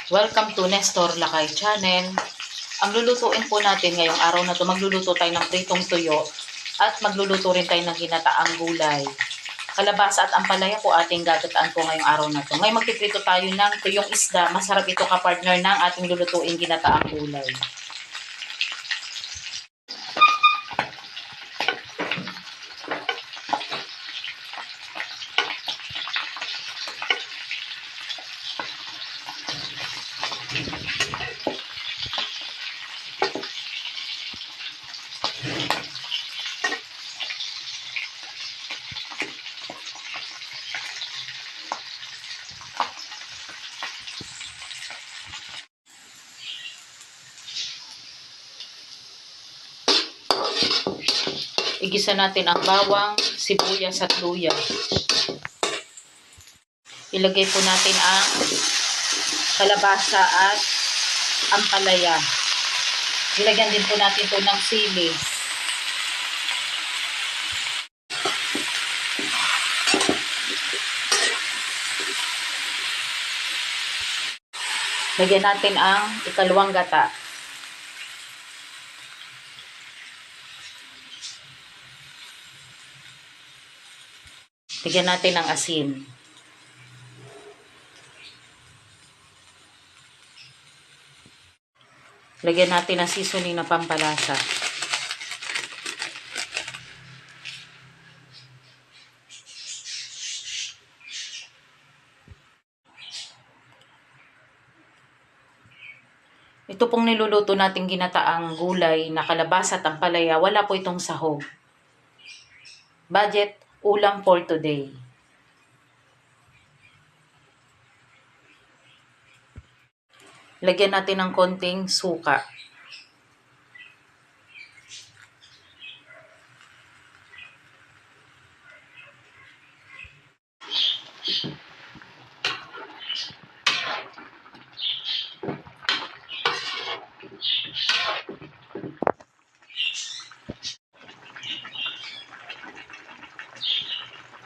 Welcome to Nestor Lakay Channel. Ang lulutuin po natin ngayong araw na to, magluluto tayo ng pritong tuyo at magluluto rin tayo ng ginataang gulay. Kalabasa at ampalaya po ating gagataan po ngayong araw na to. Ngayon magpiprito tayo ng tuyong isda. Masarap ito ka-partner ng ating lulutuin ginataang gulay. Igisa natin ang bawang, sibuyas at luya. Ilagay po natin ang kalabasa at ampalaya. Ilagyan din po natin ito ng sili. Lagyan natin ang ikalawang gata. Lagyan natin ng asin. Lagyan natin ng seasoning na pampalasa. Ito pong niluluto nating ginataang gulay na kalabasa at ampalaya, wala po itong sahog. Budget ulam for today. Lagyan natin ng konting suka.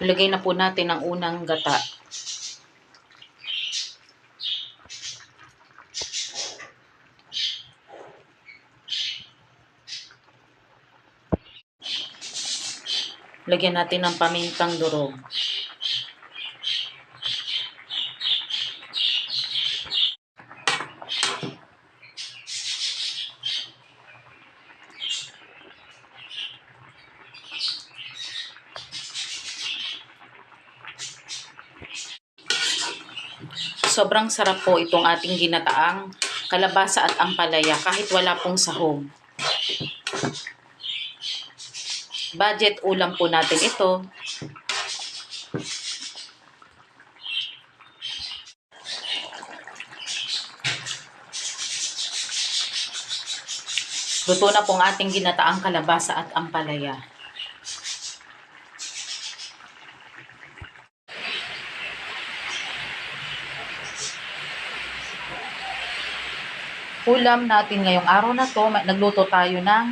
Ilagay na po natin ang unang gata. Lagyan natin ng pamintang durog. Sobrang sarap po itong ating ginataang kalabasa at ampalaya kahit wala pong sahog. Budget ulam po natin ito. Luto na pong ating ginataang kalabasa at ampalaya. Ulam natin ngayong araw na to, nagluto tayo ng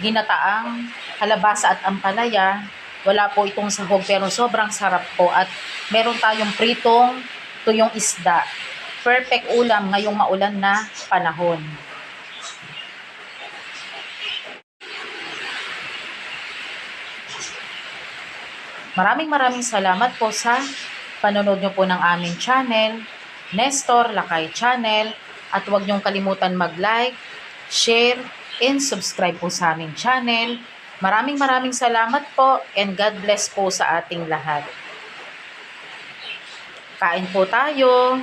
ginataang kalabasa at ampalaya. Wala po itong sahog pero sobrang sarap po at meron tayong pritong tuyong isda. Perfect ulam ngayong maulan na panahon. Maraming salamat po sa panonood nyo po ng aming channel, Nestor Lakay Channel. At huwag niyong kalimutan mag-like, share, and subscribe po sa aming channel. Maraming salamat po and God bless po sa ating lahat. Kain po tayo!